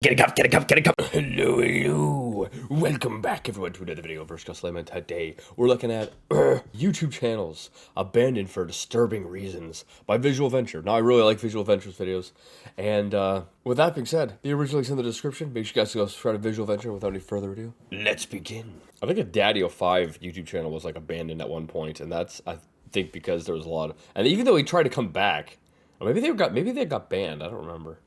Get a cup, get a cup, get a cup. Hello, hello. Welcome back, everyone, to another video of Versus Slayman. Today, we're looking at YouTube channels abandoned for disturbing reasons by Visual Venture. Now, I really like Visual Venture's videos. And with that being said, the original link's in the description. Make sure you guys go subscribe to Visual Venture. Without any further ado, let's begin. I think a Daddy05 YouTube channel was like abandoned at one point, and that's, I think, because there was a lot of... And even though he tried to come back, or maybe they got banned, I don't remember.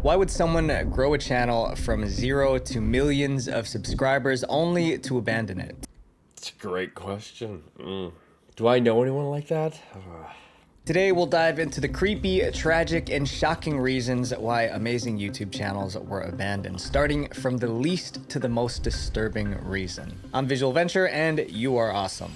Why would someone grow a channel from 0 to millions of subscribers only to abandon it? It's a great question. Do I know anyone like that? Today we'll dive into the creepy, tragic, and shocking reasons why amazing YouTube channels were abandoned, starting from the least to the most disturbing reason. I'm Visual Venture, and you are awesome.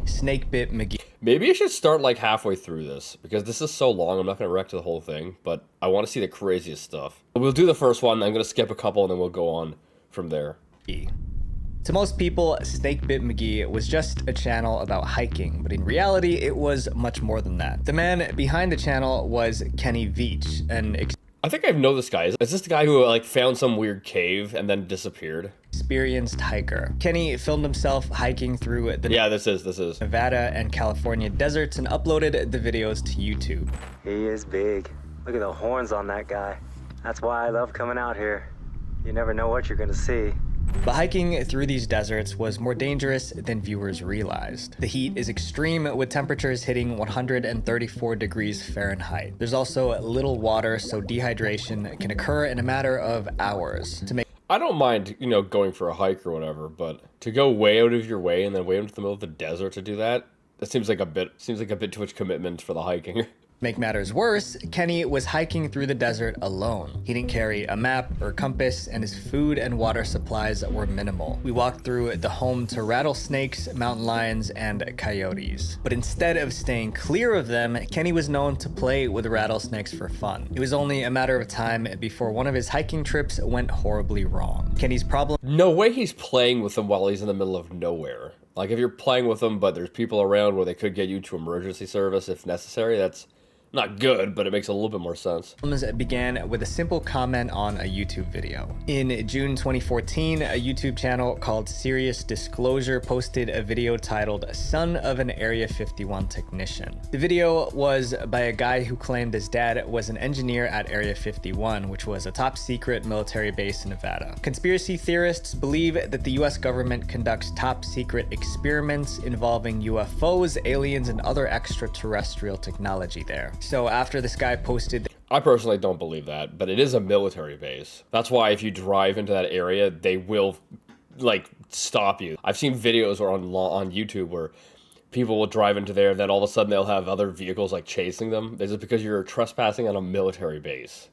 Snakebit McGee. Maybe I should start like halfway through this, because this is so long, I'm not going to react to the whole thing, but I want to see the craziest stuff. We'll do the first one, I'm going to skip a couple, and then we'll go on from there. To most people, Snakebit McGee was just a channel about hiking, but in reality, it was much more than that. The man behind the channel was Kenny Veach, I think I know this guy. Is this the guy who like found some weird cave and then disappeared? Experienced hiker. Kenny filmed himself hiking through the this is Nevada and California deserts and uploaded the videos to YouTube. He is big. Look at the horns on that guy. That's why I love coming out here. You never know what you're gonna see. But hiking through these deserts was more dangerous than viewers realized. The heat is extreme, with temperatures hitting 134 degrees Fahrenheit. There's also little water, so dehydration can occur in a matter of hours. I don't mind, you know, going for a hike or whatever, but to go way out of your way and then way into the middle of the desert to do that, that seems like a bit too much commitment for the hiking. Make matters worse, Kenny was hiking through the desert alone. He didn't carry a map or compass, and his food and water supplies were minimal. We walked through the home to rattlesnakes, mountain lions, and coyotes. But instead of staying clear of them, Kenny was known to play with rattlesnakes for fun. It was only a matter of time before one of his hiking trips went horribly wrong. Kenny's problem— No way he's playing with them while he's in the middle of nowhere. Like, if you're playing with them, but there's people around where they could get you to emergency service if necessary, that's not good, but it makes a little bit more sense. Began with a simple comment on a YouTube video. In June 2014, a YouTube channel called Serious Disclosure posted a video titled "Son of an Area 51 Technician." The video was by a guy who claimed his dad was an engineer at Area 51, which was a top secret military base in Nevada. Conspiracy theorists believe that the US government conducts top secret experiments involving UFOs, aliens, and other extraterrestrial technology there. So after this guy posted— I personally don't believe that, but it is a military base. That's why if you drive into that area, they will, like, stop you. I've seen videos on YouTube where people will drive into there, then all of a sudden they'll have other vehicles, like, chasing them. This is because you're trespassing on a military base.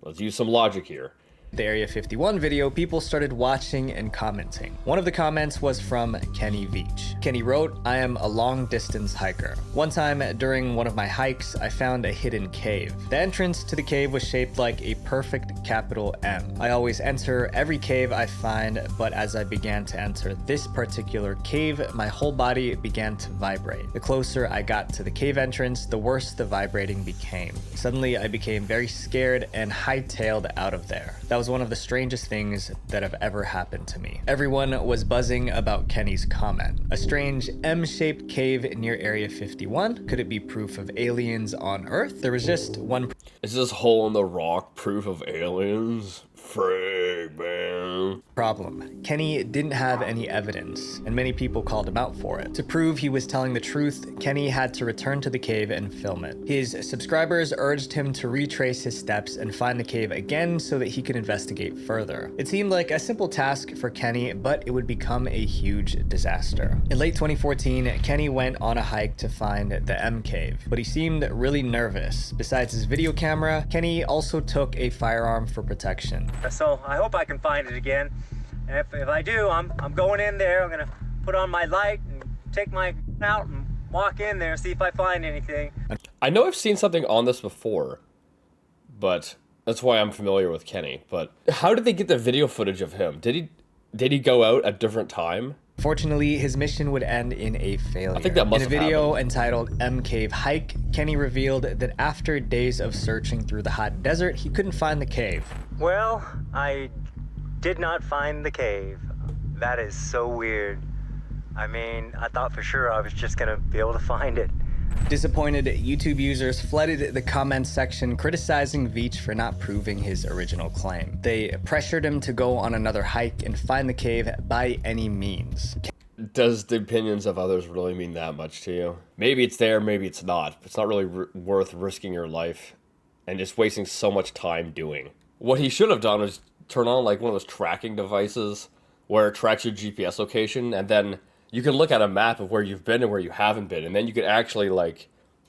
Let's use some logic here. The Area 51 video, people started watching and commenting. One of the comments was from Kenny Veach. Kenny wrote, "I am a long-distance hiker. One time during one of my hikes, I found a hidden cave. The entrance to the cave was shaped like a perfect capital M. I always enter every cave I find, but as I began to enter this particular cave, my whole body began to vibrate. The closer I got to the cave entrance, the worse the vibrating became. Suddenly, I became very scared and hightailed out of there. That was one of the strangest things that have ever happened to me." Everyone was buzzing about Kenny's comment. A strange M-shaped cave near Area 51? Could it be proof of aliens on Earth? There was just one— Is this hole in the rock proof of aliens? Frig, man. problem. Kenny didn't have any evidence, and many people called him out for it. To prove he was telling the truth, Kenny had to return to the cave and film it. His subscribers urged him to retrace his steps and find the cave again so that he could investigate further. It seemed like a simple task for Kenny, but it would become a huge disaster. In late 2014, Kenny went on a hike to find the M cave, but he seemed really nervous. Besides his video camera, Kenny also took a firearm for protection. So I hope I can find it again. And if I do, I'm going in there. I'm gonna put on my light and take my out and walk in there and see if I find anything. I know I've seen something on this before, but that's why I'm familiar with Kenny. But how did they get the video footage of him? Did he go out at a different time? Fortunately, his mission would end in a failure. I think that must in a have video happened. entitled M Cave Hike, Kenny revealed that after days of searching through the hot desert, he couldn't find the cave. Well, I did not find the cave. That is so weird. I mean, I thought for sure I was just gonna be able to find it. Disappointed, YouTube users flooded the comments section criticizing Veach for not proving his original claim. They pressured him to go on another hike and find the cave by any means. Does the opinions of others really mean that much to you? Maybe it's there, maybe it's not. It's not really worth risking your life and just wasting so much time doing. What he should have done was turn on like one of those tracking devices where it tracks your GPS location, and then you can look at a map of where you've been and where you haven't been, and then you could actually, like,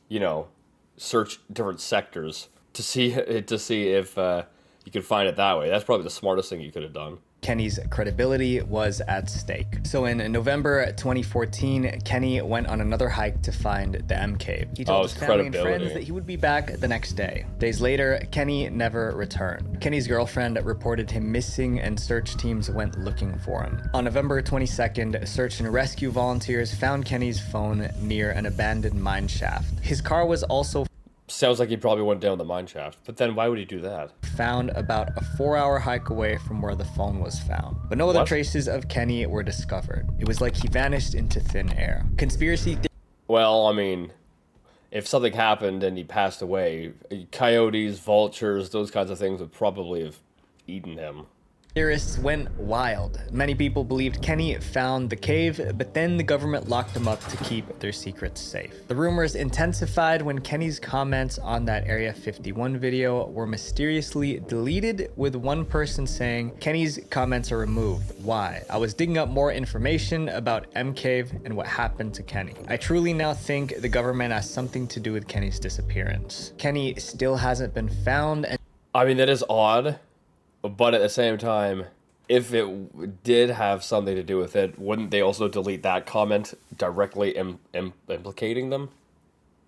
you know, search different sectors to see if you could find it that way. That's probably the smartest thing you could have done. Kenny's credibility was at stake. So in November 2014, Kenny went on another hike to find the M Cave. He told his family and friends that he would be back the next day. Days later, Kenny never returned. Kenny's girlfriend reported him missing and search teams went looking for him. On November 22nd, search and rescue volunteers found Kenny's phone near an abandoned mine shaft. His car was also Sounds like he probably went down the mine shaft, but then why would he do that? found about a 4-hour hike away from where the phone was found. But no other What? traces of Kenny were discovered. It was like he vanished into thin air. Conspiracy Well, I mean, if something happened and he passed away, coyotes, vultures, those kinds of things would probably have eaten him. theorists went wild. Many people believed Kenny found the cave, but then the government locked him up to keep their secrets safe. The rumors intensified when Kenny's comments on that Area 51 video were mysteriously deleted, with one person saying, "Kenny's comments are removed. Why? I was digging up more information about M Cave and what happened to Kenny. I truly now think the government has something to do with Kenny's disappearance. Kenny still hasn't been found, and I mean, that is odd, but at the same time, if it did have something to do with it, wouldn't they also delete that comment directly implicating them?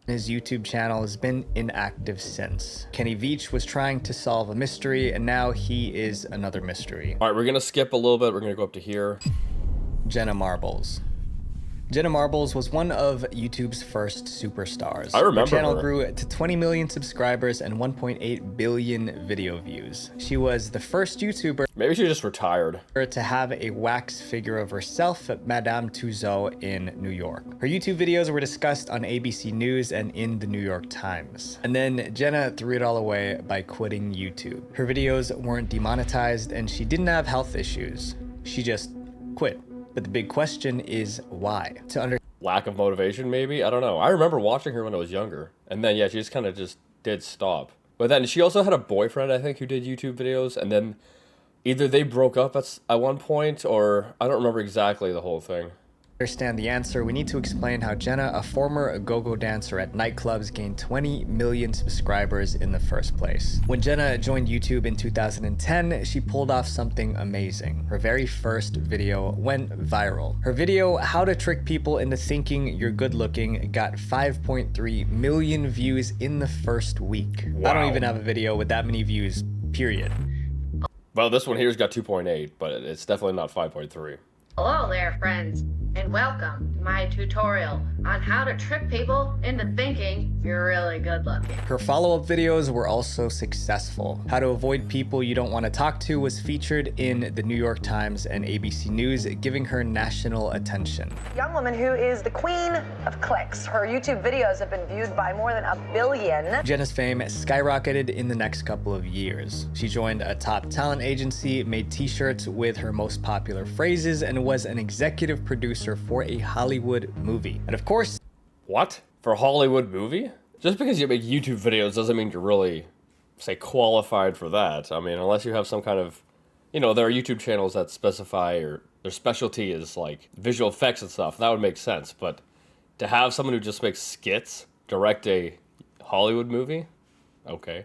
his YouTube channel has been inactive since. Kenny Veach was trying to solve a mystery, and now he is another mystery. All right, we're going to skip a little bit. We're going to go up to here. Jenna Marbles. Jenna Marbles was one of YouTube's first superstars. I remember Her channel her. grew to 20 million subscribers and 1.8 billion video views. She was the first YouTuber Maybe she just retired. to have a wax figure of herself at Madame Tussauds in New York. Her YouTube videos were discussed on ABC News and in the New York Times. And then Jenna threw it all away by quitting YouTube. Her videos weren't demonetized and she didn't have health issues. She just quit. But the big question is why? To understand Lack of motivation, maybe? I don't know. I remember watching her when I was younger. And then, yeah, she just kind of just did stop. But then she also had a boyfriend, I think, who did YouTube videos. And then either they broke up at one point, or I don't remember exactly the whole thing. the answer, we need to explain how Jenna, a former go-go dancer at nightclubs, gained 20 million subscribers in the first place. When Jenna joined YouTube in 2010, she pulled off something amazing. Her very first video went viral. Her video, How to Trick People into Thinking You're Good Looking, got 5.3 million views in the first week. I don't Wow. even have a video with that many views, period. Well, this one here's got 2.8, but it's definitely not 5.3. Hello there, friends, and welcome to my tutorial on how to trick people into thinking you're really good looking. Her follow-up videos were also successful. How to Avoid People You Don't Want to Talk To was featured in the New York Times and ABC News, giving her national attention. Young woman who is the queen of clicks. Her YouTube videos have been viewed by more than 1 billion. Jenna's fame skyrocketed in the next couple of years. She joined a top talent agency, made t-shirts with her most popular phrases, and was an executive producer for a Hollywood movie. And of course, What? For a Hollywood movie? Just because you make YouTube videos doesn't mean you're really, say, qualified for that. I mean, unless you have some kind of, you know, there are YouTube channels that specify or their specialty is like visual effects and stuff. That would make sense. But to have someone who just makes skits direct a Hollywood movie? Okay.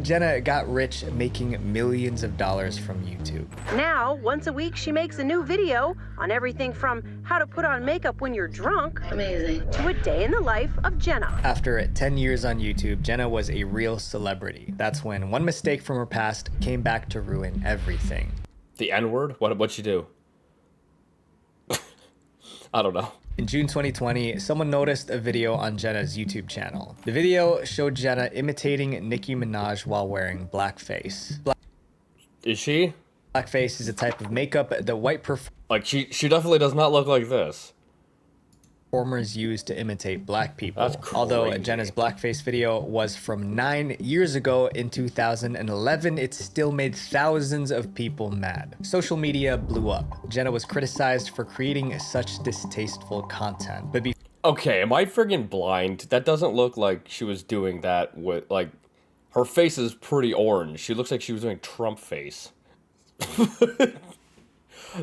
Jenna got rich making millions of dollars from YouTube. Now, once a week, she makes a new video on everything from how to put on makeup when you're drunk Amazing. to a day in the life of Jenna. After 10 years on YouTube, Jenna was a real celebrity. That's when one mistake from her past came back to ruin everything. The N-word? What'd she do? I don't know. In June 2020, someone noticed a video on Jenna's YouTube channel. The video showed Jenna imitating Nicki Minaj while wearing blackface. Is she? Blackface is a type of makeup that white Like, she definitely does not look like this. performers use to imitate black people. That's crazy. Although Jenna's blackface video was from 9 years ago in 2011, it still made thousands of people mad. Social media blew up. Jenna was criticized for creating such distasteful content. But Okay, am I friggin' blind? That doesn't look like she was doing that with, like, her face is pretty orange. She looks like she was doing Trump face. That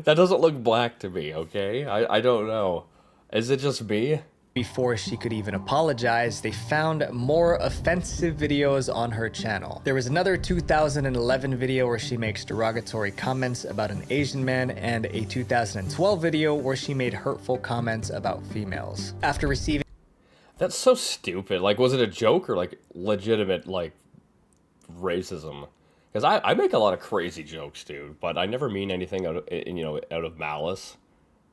doesn't look black to me, okay? I don't know. Is it just me? before she could even apologize, they found more offensive videos on her channel. There was another 2011 video where she makes derogatory comments about an Asian man, and a 2012 video where she made hurtful comments about females. After receiving That's so stupid. Like, was it a joke or, like, legitimate, like, racism? Because I make a lot of crazy jokes, dude, but I never mean anything out of malice.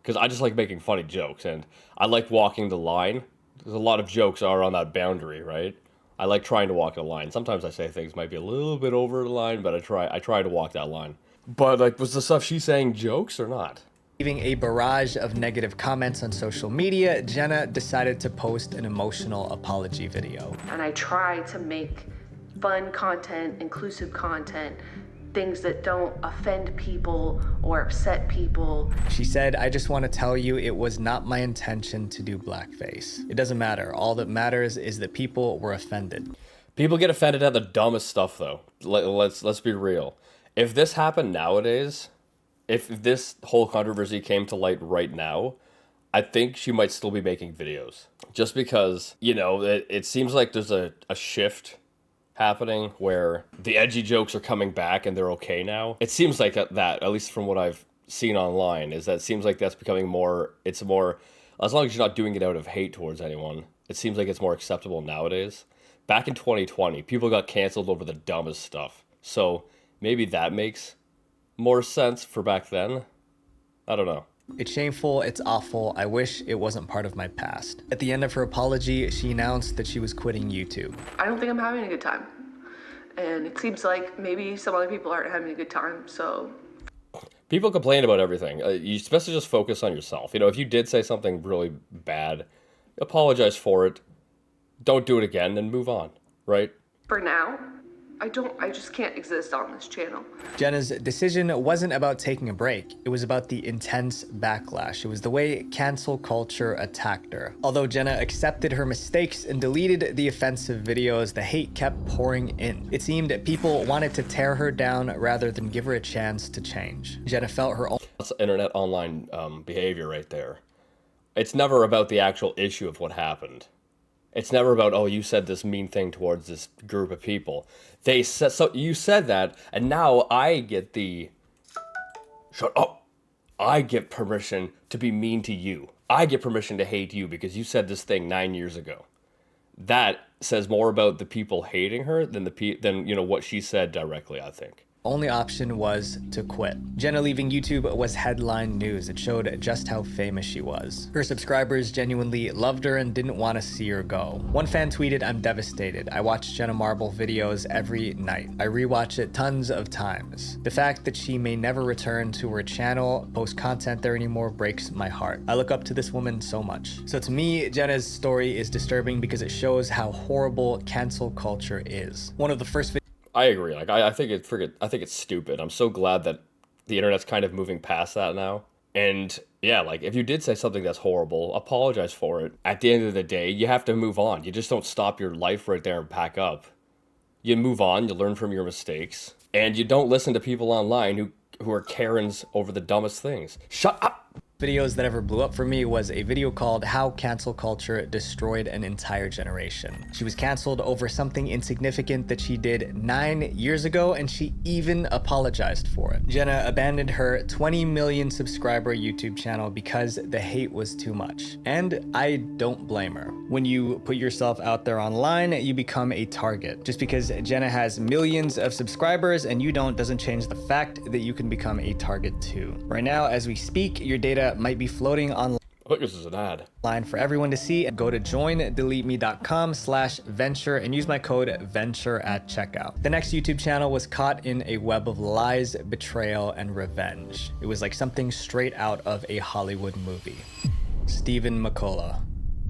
Because I just like making funny jokes, and I like walking the line. There's a lot of jokes are on that boundary, right? I like trying to walk the line. Sometimes I say things might be a little bit over the line, but I try to walk that line. But, like, was the stuff she's saying jokes or not? Receiving a barrage of negative comments on social media, Jenna decided to post an emotional apology video. And I try to make fun content, inclusive content, things that don't offend people or upset people. She said, "I just want to tell you it was not my intention to do blackface. It doesn't matter. All that matters is that people were offended." People get offended at the dumbest stuff, though. Let's be real. If this happened nowadays, if this whole controversy came to light right now, I think she might still be making videos. Just because, it seems like there's a shift happening where the edgy jokes are coming back and they're okay now. It seems like that, at least from what I've seen online, is that it seems like that's becoming it's more, as long as you're not doing it out of hate towards anyone, it seems like it's more acceptable nowadays. Back in 2020, people got canceled over the dumbest stuff. So maybe that makes more sense for back then. I don't know. "It's shameful, it's awful, I wish it wasn't part of my past." At the end of her apology, she announced that she was quitting YouTube. I don't think I'm having a good time. And it seems like maybe some other people aren't having a good time, so... People complain about everything. You're supposed to just focus on yourself. If you did say something really bad, apologize for it. Don't do it again and move on, right? For now, I just can't exist on this channel. Jenna's decision wasn't about taking a break. It was about the intense backlash. It was the way cancel culture attacked her. Although Jenna accepted her mistakes and deleted the offensive videos, the hate kept pouring in. It seemed people wanted to tear her down rather than give her a chance to change. Jenna felt her own... That's internet online behavior right there. It's never about the actual issue of what happened. It's never about, oh, you said this mean thing towards this group of people. You said that, and now I get shut up. I get permission to be mean to you. I get permission to hate you because you said this thing 9 years ago. That says more about the people hating her than what she said directly, I think. Only option was to quit. Jenna leaving YouTube was headline news. It showed just how famous she was. Her subscribers genuinely loved her and didn't want to see her go. One fan tweeted, "I'm devastated. I watch Jenna Marble videos every night. I rewatch it tons of times. The fact that she may never return to her channel, post content there anymore breaks my heart. I look up to this woman so much." So to me, Jenna's story is disturbing because it shows how horrible cancel culture is. One of the first I agree. Like, I think it's stupid. I'm so glad that the internet's kind of moving past that now. And yeah, like, if you did say something that's horrible, apologize for it. At the end of the day, you have to move on. You just don't stop your life right there and pack up. You move on, you learn from your mistakes, and you don't listen to people online who are Karens over the dumbest things. Shut up! videos that ever blew up for me was a video called "How Cancel Culture Destroyed an Entire Generation." She was canceled over something insignificant that she did 9 years ago, and she even apologized for it. Jenna abandoned her 20 million subscriber YouTube channel because the hate was too much. And I don't blame her. When you put yourself out there online, you become a target. Just because Jenna has millions of subscribers and you don't doesn't change the fact that you can become a target too. Right now, as we speak, your data might be floating on... I think this is an ad. line for everyone to see. Go to joindeleteme.com/venture and use my code venture at checkout. The next YouTube channel was caught in a web of lies, betrayal, and revenge. It was like something straight out of a Hollywood movie. Stephen McCullough.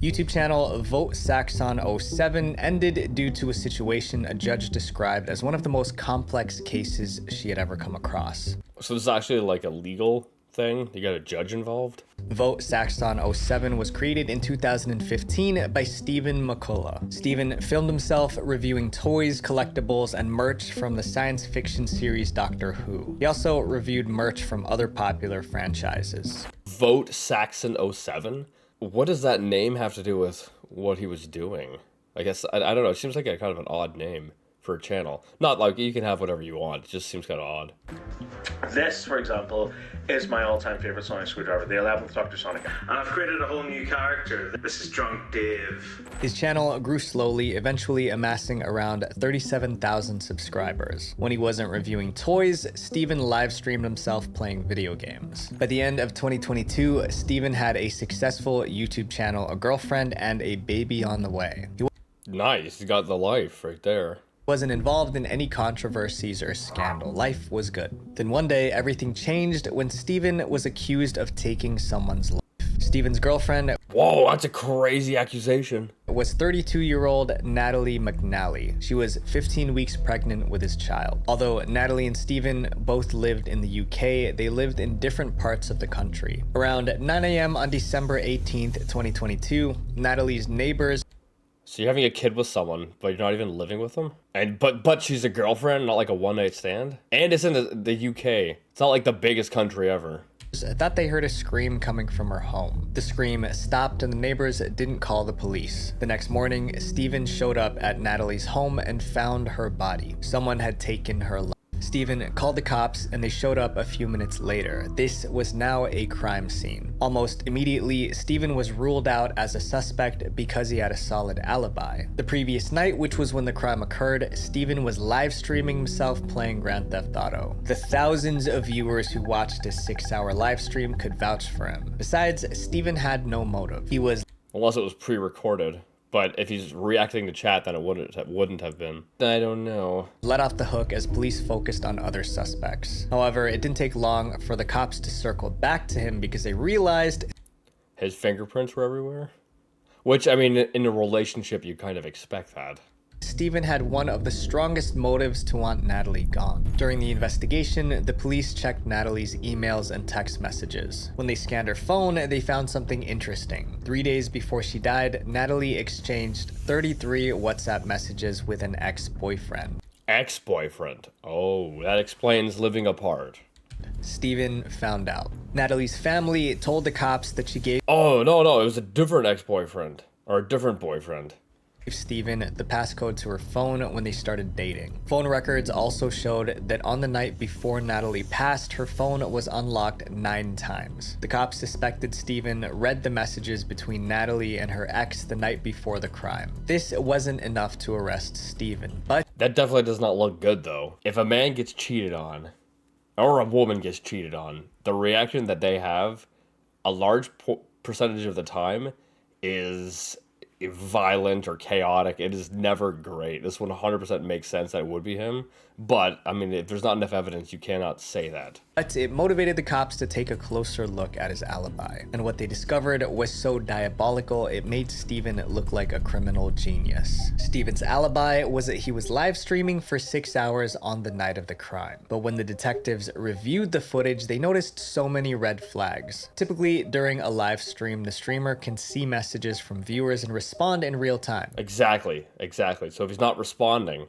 YouTube channel Vote Saxon 07 ended due to a situation a judge described as one of the most complex cases she had ever come across. So this is actually like a legal thing? You got a judge involved? Vote Saxon 07 was created in 2015 by Stephen McCullough. Stephen filmed himself reviewing toys, collectibles, and merch from the science fiction series Doctor Who. He also reviewed merch from other popular franchises. Vote Saxon 07? What does that name have to do with what he was doing? I guess, I don't know, it seems like a kind of an odd name for a channel. Not like you can have whatever you want, it just seems kind of odd. This, for example, is my all-time favorite sonic screwdriver, the 11th Dr. Sonic. And I've created a whole new character. This is Drunk Dave. His channel grew slowly, eventually amassing around 37,000 subscribers. When he wasn't reviewing toys, Stephen live streamed himself playing video games. By the end of 2022, Stephen had a successful YouTube channel, a girlfriend, and a baby on the way. He Nice, you got the life right there. wasn't involved in any controversies or scandal. Life was good. Then one day, everything changed when Stephen was accused of taking someone's life. Stephen's girlfriend Whoa, that's a crazy accusation. was 32-year-old Natalie McNally. She was 15 weeks pregnant with his child. Although Natalie and Stephen both lived in the UK, they lived in different parts of the country. Around 9 a.m. on December 18th, 2022, Natalie's neighbors So you're having a kid with someone, but you're not even living with them? And but she's a girlfriend, not like a one-night stand? And it's in the UK. It's not like the biggest country ever. thought they heard a scream coming from her home. The scream stopped and the neighbors didn't call the police. The next morning, Stephen showed up at Natalie's home and found her body. Someone had taken her life. Stephen called the cops and they showed up a few minutes later. This was now a crime scene. Almost immediately, Stephen was ruled out as a suspect because he had a solid alibi. The previous night, which was when the crime occurred, Stephen was live streaming himself playing Grand Theft Auto. The thousands of viewers who watched his 6-hour live stream could vouch for him. Besides, Stephen had no motive. He was Unless it was pre-recorded. But if he's reacting to chat, then it wouldn't have been. I don't know. let off the hook as police focused on other suspects. However, it didn't take long for the cops to circle back to him because they realized His fingerprints were everywhere? Which, I mean, in a relationship, you kind of expect that. Stephen had one of the strongest motives to want Natalie gone. During the investigation, the police checked Natalie's emails and text messages. When they scanned her phone, they found something interesting. 3 days before she died, Natalie exchanged 33 WhatsApp messages with an ex-boyfriend. Ex-boyfriend. Oh, that explains living apart. Stephen found out. Natalie's family told the cops that she gave Oh, no, it was a different ex-boyfriend. Or a different boyfriend. Stephen the passcode to her phone when they started dating. Phone records also showed that on the night before Natalie passed, her phone was unlocked 9 times. The cops suspected Stephen read the messages between Natalie and her ex the night before the crime. This wasn't enough to arrest Stephen, but That definitely does not look good, though. If a man gets cheated on, or a woman gets cheated on, the reaction that they have, a large percentage of the time, is violent or chaotic. It is never great. This 100% makes sense that it would be him, but I mean, if there's not enough evidence, you cannot say that. it motivated the cops to take a closer look at his alibi. And what they discovered was so diabolical, it made Stephen look like a criminal genius. Stephen's alibi was that he was live streaming for 6 hours on the night of the crime. But when the detectives reviewed the footage, they noticed so many red flags. Typically, during a live stream, the streamer can see messages from viewers and respond in real time. Exactly. So if he's not responding,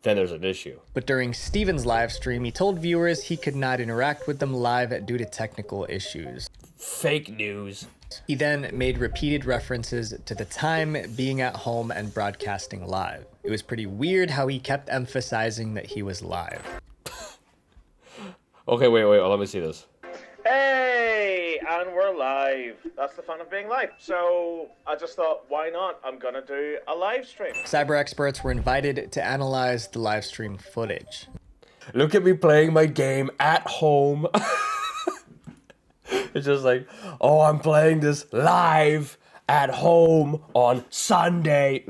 then there's an issue. But during Stephen's live stream, he told viewers he could not interact with them live due to technical issues. Fake news. He then made repeated references to the time being at home and broadcasting live. It was pretty weird how he kept emphasizing that he was live. Okay, wait, let me see this. Hey, and we're live. That's the fun of being live. So I just thought, why not? I'm gonna do a live stream. Cyber experts were invited to analyze the live stream footage. Look at me playing my game at home. It's just like, oh, I'm playing this live at home on Sunday.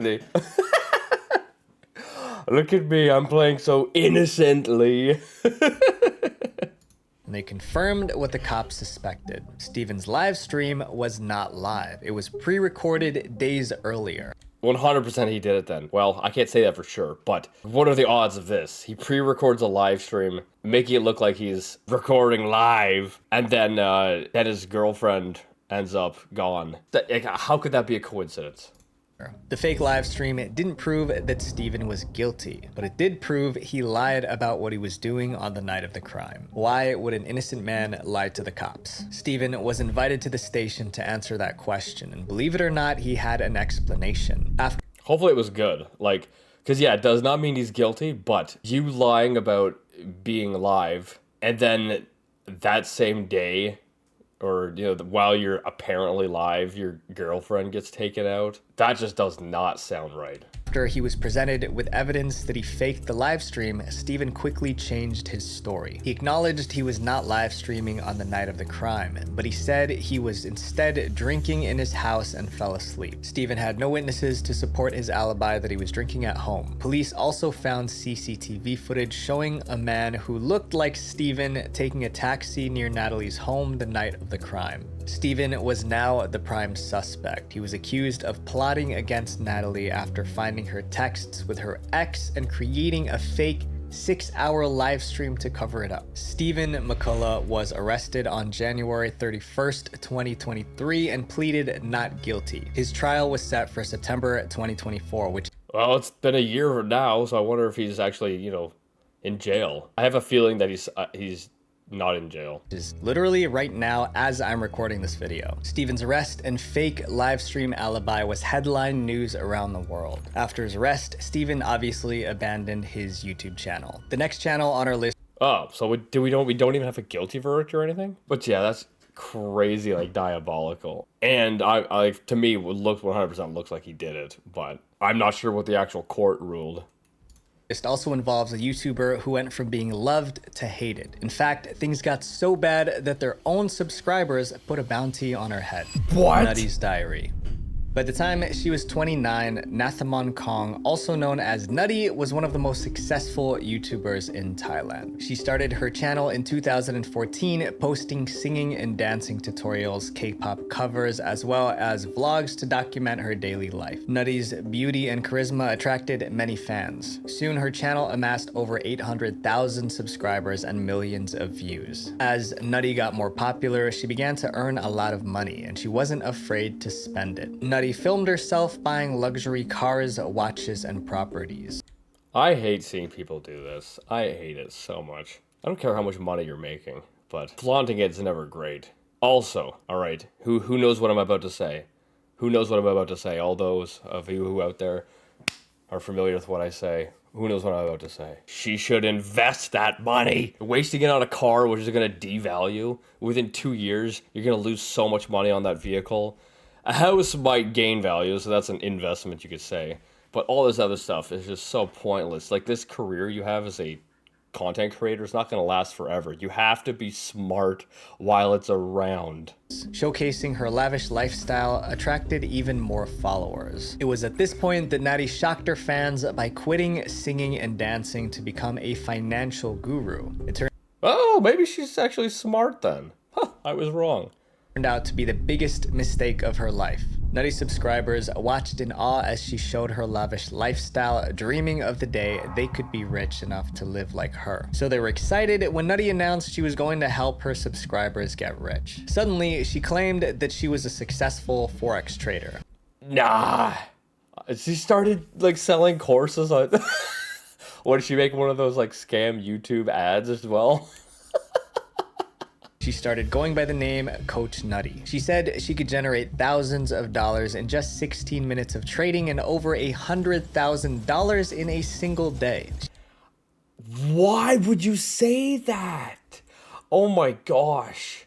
Look at me, I'm playing so innocently. And they confirmed what the cops suspected. Steven's live stream was not live. It was pre-recorded days earlier. 100% he did it then. Well, I can't say that for sure, but what are the odds of this? He pre-records a live stream, making it look like he's recording live, and then his girlfriend ends up gone. How could that be a coincidence? The fake live stream didn't prove that Steven was guilty, but it did prove he lied about what he was doing on the night of the crime. Why would an innocent man lie to the cops? Steven was invited to the station to answer that question, and believe it or not, he had an explanation. Hopefully it was good. Like, because yeah, it does not mean he's guilty, but you lying about being live, and then that same day, or, you know, while you're apparently live, your girlfriend gets taken out. That just does not sound right. After he was presented with evidence that he faked the live stream, Steven quickly changed his story. He acknowledged he was not live streaming on the night of the crime, but he said he was instead drinking in his house and fell asleep. Steven had no witnesses to support his alibi that he was drinking at home. Police also found CCTV footage showing a man who looked like Steven taking a taxi near Natalie's home the night of the crime. Steven was now the prime suspect. He was accused of plotting against Natalie after finding her texts with her ex and creating a fake 6-hour live stream to cover it up. Steven McCullough was arrested on January 31st, 2023 and pleaded not guilty. His trial was set for September 2024, which... Well, it's been a year now, so I wonder if he's actually, you know, in jail. I have a feeling that he's not in jail. Is literally right now as I'm recording this video. Steven's arrest and fake live stream alibi was headline news around the world. After his arrest, Steven obviously abandoned his YouTube channel. The next channel on our list... Oh, so we don't even have a guilty verdict or anything? But yeah, that's crazy, like, diabolical. And I to me, it looks 100% looks like he did it, but I'm not sure what the actual court ruled. It also involves a YouTuber who went from being loved to hated. In fact, things got so bad that their own subscribers put a bounty on her head. What? Nutty's diary. By the time she was 29, Nathamon Kong, also known as Nutty, was one of the most successful YouTubers in Thailand. She started her channel in 2014, posting singing and dancing tutorials, K-pop covers, as well as vlogs to document her daily life. Nutty's beauty and charisma attracted many fans. Soon, her channel amassed over 800,000 subscribers and millions of views. As Nutty got more popular, she began to earn a lot of money, and she wasn't afraid to spend it. Nutty filmed herself buying luxury cars, watches, and properties. I hate seeing people do this. I hate it so much. I don't care how much money you're making, but flaunting it's never great. Also, alright, who knows what I'm about to say? Who knows what I'm about to say? All those of you who out there are familiar with what I say. Who knows what I'm about to say? She should invest that money. Wasting it on a car which is going to devalue. Within 2 years, you're going to lose so much money on that vehicle. A house might gain value, so that's an investment, you could say. But all this other stuff is just so pointless. Like, this career you have as a content creator is not going to last forever. You have to be smart while it's around. Showcasing her lavish lifestyle attracted even more followers. It was at this point that Natty shocked her fans by quitting singing and dancing to become a financial guru. It Oh, maybe she's actually smart then. Huh, I was wrong. Turned out to be the biggest mistake of her life. Nutty subscribers watched in awe as she showed her lavish lifestyle, dreaming of the day they could be rich enough to live like her. So they were excited when Nutty announced she was going to help her subscribers get rich. Suddenly, she claimed that she was a successful Forex trader. Nah. She started, like, selling courses on... What, did she make one of those, like, scam YouTube ads as well? She started going by the name Coach Nutty. She said she could generate thousands of dollars in just 16 minutes of trading and over $100,000 in a single day. Why would you say that? Oh my gosh.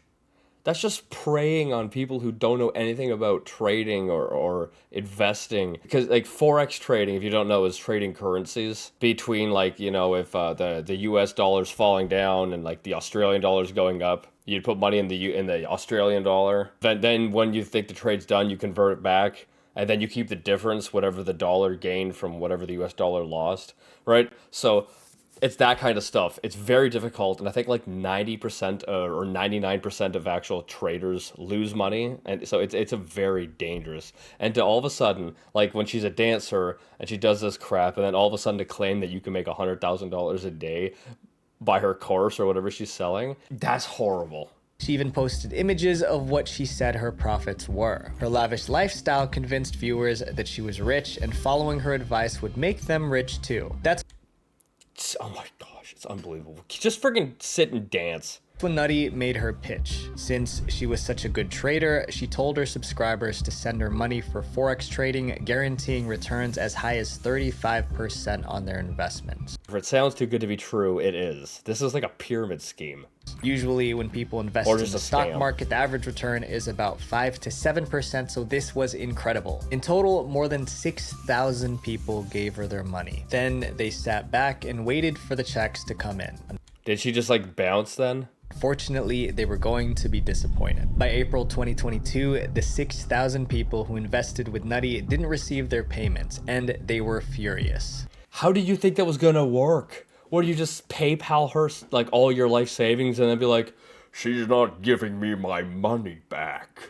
That's just preying on people who don't know anything about trading or investing. Because, like, Forex trading, if you don't know, is trading currencies between, like, you know, if the US dollar's falling down and, like, the Australian dollar's going up. You'd put money in the Australian dollar. Then when you think the trade's done, you convert it back, and then you keep the difference, whatever the dollar gained from whatever the US dollar lost, right? So it's that kind of stuff. It's very difficult, and I think like 90% or 99% of actual traders lose money, and so it's a very dangerous. And to all of a sudden, like when she's a dancer and she does this crap, and then all of a sudden to claim that you can make $100,000 a day by her course or whatever she's selling, that's horrible. She even posted images of what she said her profits were. Her lavish lifestyle convinced viewers that she was rich, and following her advice would make them rich too. Oh my gosh, it's unbelievable. Just freaking sit and dance. When Nutty made her pitch. Since she was such a good trader, she told her subscribers to send her money for forex trading, guaranteeing returns as high as 35% on their investments. If it sounds too good to be true, it is. This is like a pyramid scheme. Usually when people invest in the stock market, the average return is about 5 to 7%, so this was incredible. In total, more than 6,000 people gave her their money. Then they sat back and waited for the checks to come in. Did she just like bounce then? Fortunately, they were going to be disappointed. By April 2022, the 6,000 people who invested with Nutty didn't receive their payments, and they were furious. How did you think that was gonna work? What, do you just PayPal her like all your life savings and then be like, she's not giving me my money back?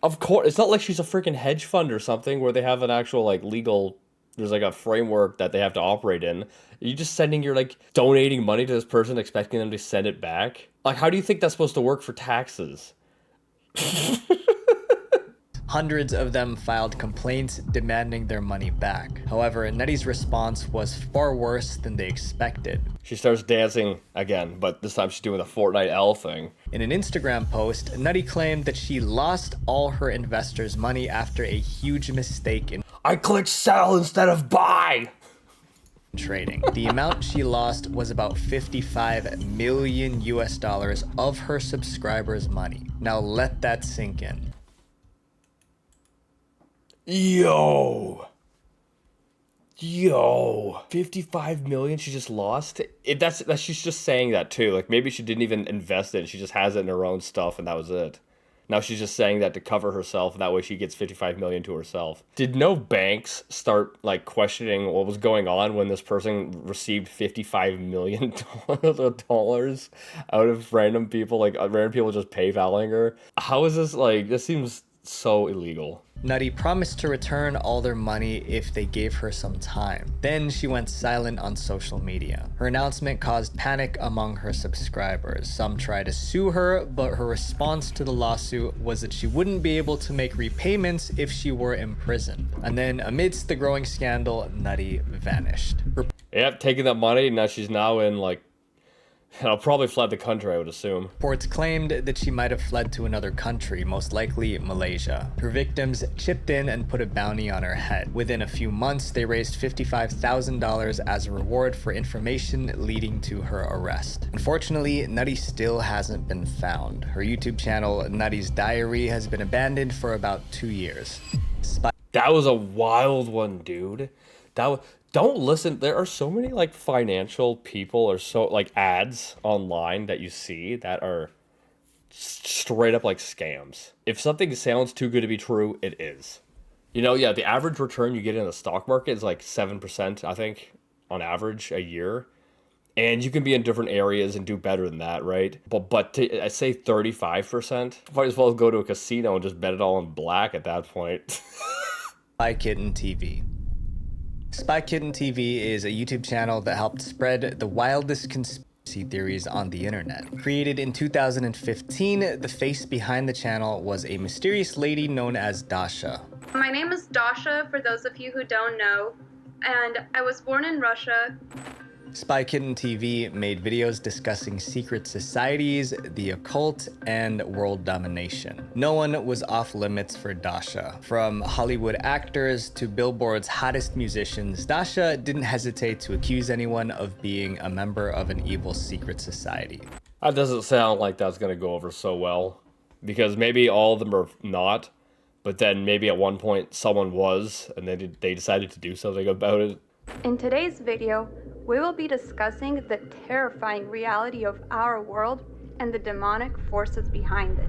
Of course, it's not like she's a freaking hedge fund or something where they have an actual like legal, there's like a framework that they have to operate in. Are you just sending your like donating money to this person expecting them to send it back? Like, how do you think that's supposed to work for taxes? Hundreds of them filed complaints demanding their money back. However, Nutty's response was far worse than they expected. She starts dancing again, but this time she's doing the Fortnite L thing. In an Instagram post, Nutty claimed that she lost all her investors' money after a huge mistake in I clicked sell instead of buy! Trading. The amount she lost was about 55 million US dollars of her subscribers' money. Now let that sink in. Yo, 55 million she just lost? That's she's just saying that too. Like maybe she didn't even invest it. She just has it in her own stuff and that was it. Now she's just saying that to cover herself, and that way she gets 55 million to herself. Did no banks start like questioning what was going on when this person received 55 million dollars out of random people, like random people just PayPaling her? How is this like, this seems so illegal. Nutty promised to return all their money if they gave her some time. Then she went silent on social media. Her announcement caused panic among her subscribers. Some tried to sue her, but her response to the lawsuit was that she wouldn't be able to make repayments if she were imprisoned. And then amidst the growing scandal, Nutty vanished. Yep, taking that money, now she's now in like, I'll probably fled the country, I would assume. Reports claimed that she might have fled to another country, most likely Malaysia. Her victims chipped in and put a bounty on her head. Within a few months, they raised $55,000 as a reward for information leading to her arrest. Unfortunately, Nutty still hasn't been found. Her YouTube channel, Nutty's Diary, has been abandoned for about 2 years. That was a wild one, dude. Don't listen. There are so many like financial people or so like ads online that you see that are straight up like scams. If something sounds too good to be true, it is. You know, yeah, the average return you get in the stock market is like 7%, I think, on average a year. And you can be in different areas and do better than that, right? But I say 35%. Might as well go to a casino and just bet it all in black at that point. Spy Kitten TV. Spy Kitten TV is a YouTube channel that helped spread the wildest conspiracy theories on the internet. Created in 2015, the face behind the channel was a mysterious lady known as Dasha. My name is Dasha, for those of you who don't know, and I was born in Russia. Spy Kitten TV made videos discussing secret societies, the occult, and world domination. No one was off limits for Dasha. From Hollywood actors to Billboard's hottest musicians, Dasha didn't hesitate to accuse anyone of being a member of an evil secret society. That doesn't sound like that's going to go over so well. Because maybe all of them are not, but then maybe at one point someone was, and they decided to do something about it. In today's video, we will be discussing the terrifying reality of our world and the demonic forces behind it.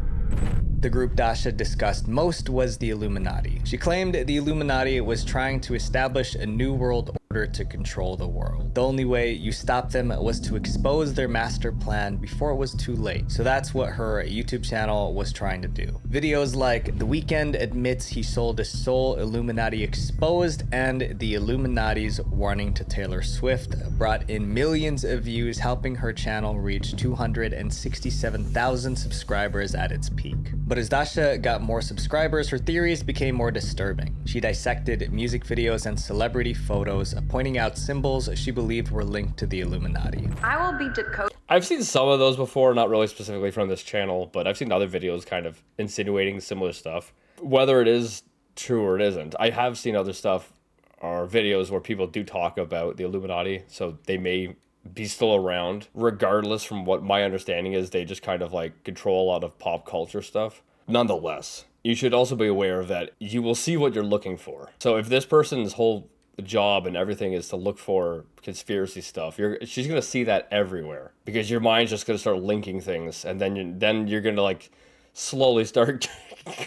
The group Dasha discussed most was the Illuminati. She claimed the Illuminati was trying to establish a new world order to control the world. The only way you stop them was to expose their master plan before it was too late. So that's what her YouTube channel was trying to do. Videos like The Weeknd admits he sold his soul, Illuminati exposed, and the Illuminati's warning to Taylor Swift brought in millions of views, helping her channel reach 267,000 subscribers at its peak. But as Dasha got more subscribers, her theories became more disturbing. She dissected music videos and celebrity photos, pointing out symbols she believed were linked to the Illuminati. I will be decoding. I've seen some of those before, not really specifically from this channel, but I've seen other videos kind of insinuating similar stuff. Whether it is true or it isn't, I have seen other stuff or videos where people do talk about the Illuminati, so they may be still around. Regardless, from what my understanding is, they just kind of like control a lot of pop culture stuff. Nonetheless, you should also be aware of that you will see what you're looking for. So if this person's whole job and everything is to look for conspiracy stuff, she's gonna see that everywhere, because your mind's just gonna start linking things, and then you're gonna like slowly start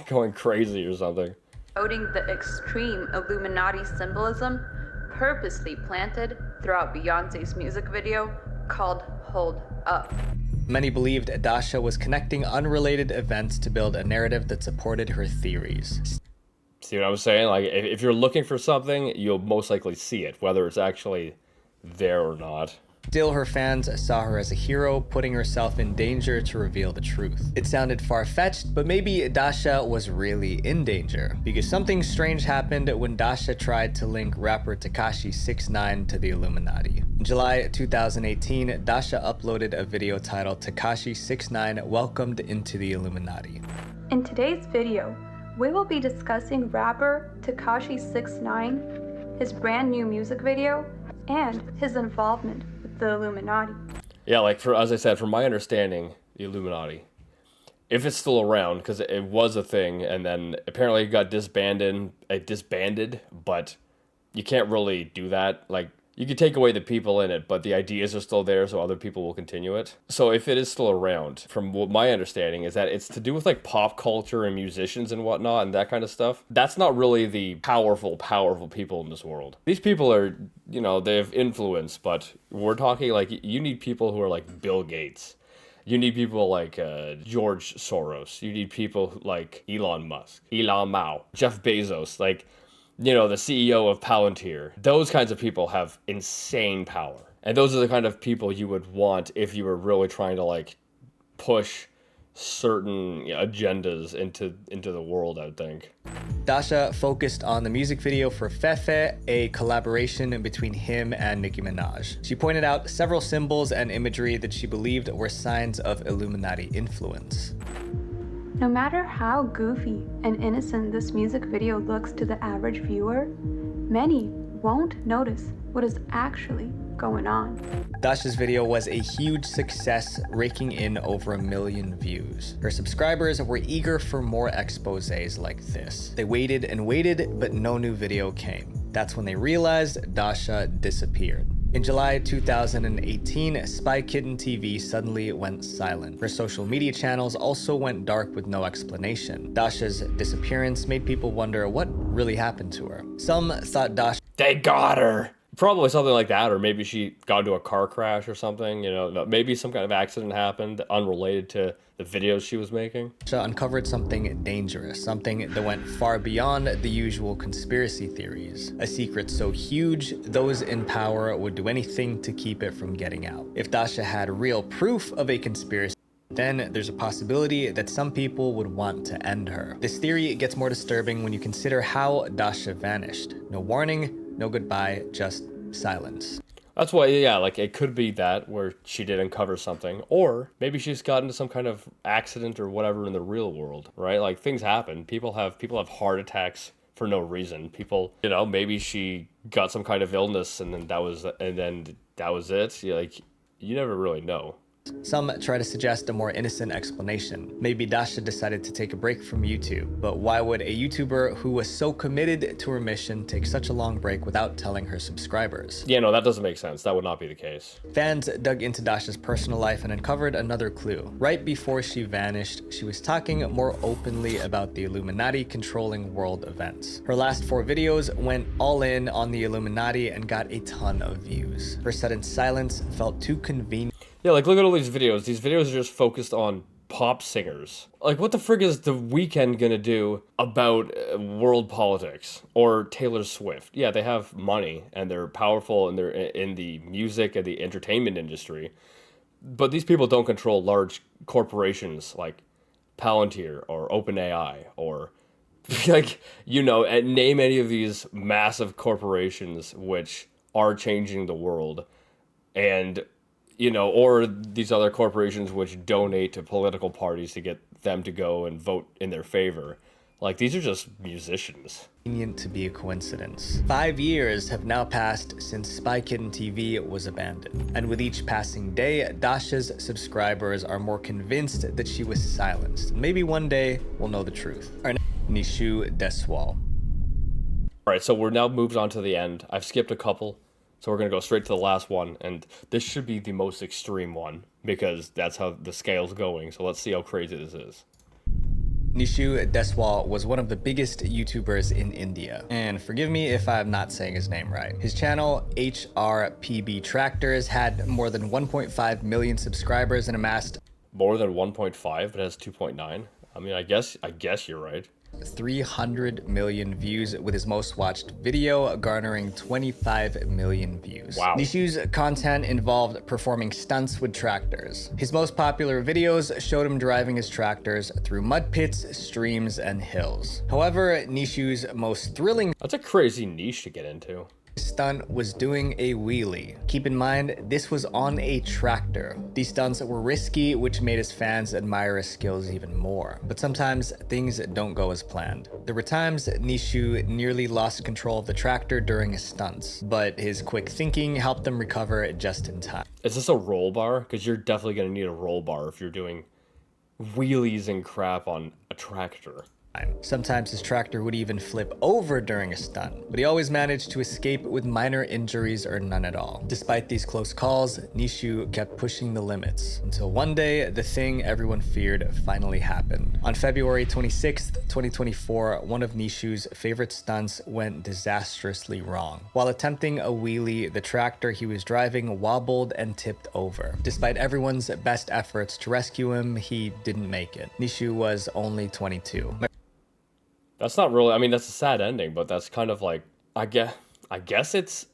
going crazy or something. Decoding the extreme Illuminati symbolism purposely planted throughout Beyonce's music video called Hold Up. Many believed Dasha was connecting unrelated events to build a narrative that supported her theories. See what I was saying? Like, if you're looking for something, you'll most likely see it, whether it's actually there or not. Still, her fans saw her as a hero, putting herself in danger to reveal the truth. It sounded far-fetched, but maybe Dasha was really in danger, because something strange happened when Dasha tried to link rapper Tekashi 6ix9ine to the Illuminati. In July 2018, Dasha uploaded a video titled "Tekashi 6ix9ine Welcomed into the Illuminati." In today's video, we will be discussing rapper Tekashi 6ix9ine, his brand new music video, and his involvement with the Illuminati. Yeah, like as I said, from my understanding, the Illuminati, if it's still around, because it was a thing, and then apparently it got disbanded, but you can't really do that. Like, you could take away the people in it, but the ideas are still there, so other people will continue it. So if it is still around, from what my understanding is that it's to do with like pop culture and musicians and whatnot and that kind of stuff. That's not really the powerful people in this world. These people are, you know, they have influence, but we're talking like you need people who are like Bill Gates. You need people like George Soros. You need people like Elon Musk, Elon Mao, Jeff Bezos, like, you know, the CEO of Palantir. Those kinds of people have insane power. And those are the kind of people you would want if you were really trying to like push certain agendas into the world, I would think. Dasha focused on the music video for Fefe, a collaboration between him and Nicki Minaj. She pointed out several symbols and imagery that she believed were signs of Illuminati influence. No matter how goofy and innocent this music video looks to the average viewer, many won't notice what is actually going on. Dasha's video was a huge success, raking in over 1 million views. Her subscribers were eager for more exposés like this. They waited and waited, but no new video came. That's when they realized Dasha disappeared. In July 2018, Spy Kitten TV suddenly went silent. Her social media channels also went dark with no explanation. Dasha's disappearance made people wonder what really happened to her. Some thought Dasha... They got her! Probably something like that, or maybe she got into a car crash or something, you know, maybe some kind of accident happened unrelated to the videos she was making. Dasha uncovered something dangerous, something that went far beyond the usual conspiracy theories. A secret so huge, those in power would do anything to keep it from getting out. If Dasha had real proof of a conspiracy, then there's a possibility that some people would want to end her. This theory gets more disturbing when you consider how Dasha vanished. No warning, no goodbye, just silence. That's why, yeah, like it could be that where she did uncover something, or maybe she's got into some kind of accident or whatever in the real world, right? Like things happen. People have heart attacks for no reason. People, you know, maybe she got some kind of illness and then that was it. Yeah, like you never really know. Some try to suggest a more innocent explanation. Maybe Dasha decided to take a break from YouTube, but why would a YouTuber who was so committed to her mission take such a long break without telling her subscribers? Yeah, no, that doesn't make sense. That would not be the case. Fans dug into Dasha's personal life and uncovered another clue. Right before she vanished, she was talking more openly about the Illuminati controlling world events. Her last 4 videos went all in on the Illuminati and got a ton of views. Her sudden silence felt too convenient. Yeah, like look at all these videos. These videos are just focused on pop singers. Like what the frig is The Weeknd gonna do about world politics or Taylor Swift? Yeah, they have money and they're powerful and they're in the music and the entertainment industry. But these people don't control large corporations like Palantir or OpenAI or like, you know, and name any of these massive corporations which are changing the world. And you know, or these other corporations which donate to political parties to get them to go and vote in their favor. Like, these are just musicians. To be a coincidence. 5 years have now passed since Spy Kitten TV was abandoned. And with each passing day, Dasha's subscribers are more convinced that she was silenced. Maybe one day we'll know the truth. Our Nishu Deswal. Alright, so we're now moved on to the end. I've skipped a couple. So we're going to go straight to the last one, and this should be the most extreme one, because that's how the scale's going, so let's see how crazy this is. Nishu Deswal was one of the biggest YouTubers in India, and forgive me if I'm not saying his name right. His channel, HRPB Tractors, had more than 1.5 million subscribers and amassed... More than 1.5, but it has 2.9? I mean, I guess you're right. 300 million views, with his most watched video garnering 25 million views. Wow. Nishu's content involved performing stunts with tractors. His most popular videos showed him driving his tractors through mud pits, streams, and hills. However, Nishu's most thrilling... That's a crazy niche to get into. Stunt was doing a wheelie. Keep in mind, this was on a tractor. These stunts were risky, which made his fans admire his skills even more. But sometimes things don't go as planned. There were times Nishu nearly lost control of the tractor during his stunts, but his quick thinking helped them recover just in time. Is this a roll bar? Because you're definitely going to need a roll bar if you're doing wheelies and crap on a tractor. Sometimes his tractor would even flip over during a stunt, but he always managed to escape with minor injuries or none at all. Despite these close calls, Nishu kept pushing the limits, until one day, the thing everyone feared finally happened. On February 26th, 2024, one of Nishu's favorite stunts went disastrously wrong. While attempting a wheelie, the tractor he was driving wobbled and tipped over. Despite everyone's best efforts to rescue him, he didn't make it. Nishu was only 22. That's not really, I mean, that's a sad ending, but that's kind of like, I guess it's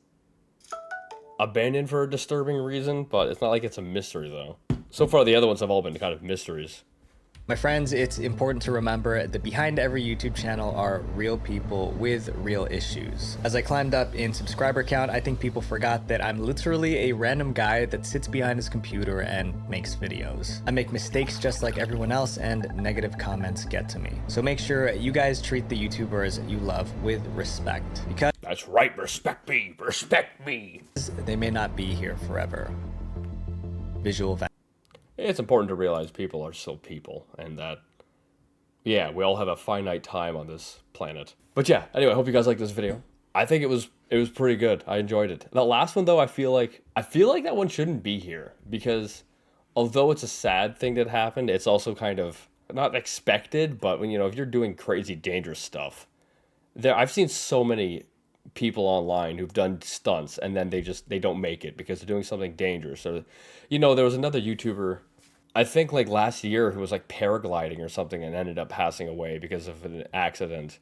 abandoned for a disturbing reason, but it's not like it's a mystery though. So far, the other ones have all been kind of mysteries. My friends, it's important to remember that behind every YouTube channel are real people with real issues. As I climbed up in subscriber count, I think people forgot that I'm literally a random guy that sits behind his computer and makes videos. I make mistakes just like everyone else, and negative comments get to me. So make sure you guys treat the YouTubers you love with respect, because that's right, respect me. They may not be here forever. Visual. It's important to realize people are still people, and that, yeah, we all have a finite time on this planet. But yeah, anyway, I hope you guys liked this video. I think it was pretty good. I enjoyed it. The last one though, I feel like that one shouldn't be here, because although it's a sad thing that happened, it's also kind of not expected, but when, you know, if you're doing crazy dangerous stuff, I've seen so many people online who've done stunts and then they don't make it because they're doing something dangerous. Or, you know, there was another YouTuber, I think like last year, who was like paragliding or something and ended up passing away because of an accident.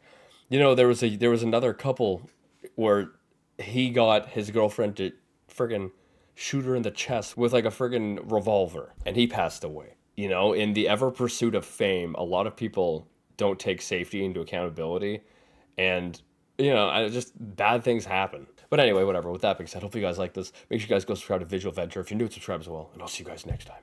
You know, there was another couple where he got his girlfriend to friggin' shoot her in the chest with like a friggin' revolver, and he passed away. You know, in the ever pursuit of fame, a lot of people don't take safety into accountability, and you know, just bad things happen. But anyway, whatever. With that being said, hopefully you guys like this. Make sure you guys go subscribe to Visual Venture. If you're new, subscribe as well. And I'll see you guys next time.